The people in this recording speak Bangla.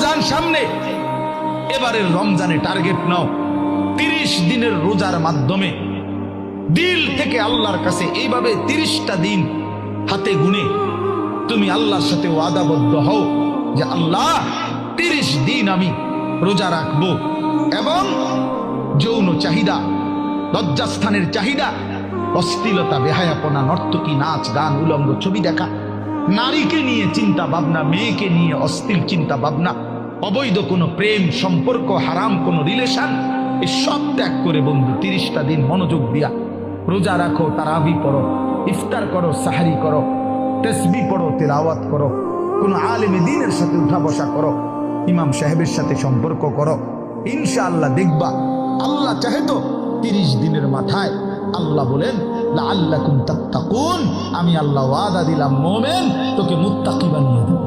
রমজান সামনে, এবারের রমজানে টার্গেট নাও 30 দিনের রোজার মাধ্যমে দিল থেকে আল্লাহর কাছে এইভাবে 30টা দিন হাতে গুনে তুমি আল্লাহর সাথে ওয়াদাবদ্ধ হও যে আল্লাহ 30 দিন আমি রোজা রাখবো। এবং যৌন চাহিদা, লজ্জাস্থানের চাহিদা, অশ্লীলতা, বেহায়াপনা, নর্তকী, নাচ গান, উলঙ্গ ছবি দেখা, নারীকে নিয়ে চিন্তা ভাবনা, মেয়েকে নিয়ে অশ্লীল চিন্তা ভাবনা, অবৈধ কোনো প্রেম সম্পর্ক, হারাম কোনো রিলেশন, এই সব ত্যাগ করে বন্ধু 30টা দিন মনোযোগ দিয়া রোজা রাখো, তারাবি পড়ো, ইফতার করো, সাহারি করো, তাসবিহ পড়ো, তিলাওয়াত করো, কোনো আলেমে দ্বীনের সাথে উঠা বসা করো, ইমাম সাহেবের সাথে সম্পর্ক করো। ইনশাআল্লাহ দেখবা আল্লাহ চাহে তো 30 দিনের মাথায় আল্লাহ বলেন লাআল্লাকুম তাত্তাকুন, আমি আল্লাহ ওয়াদা দিলাম মোমেন তোকে মুত্তাকি বানিয়ে দেব।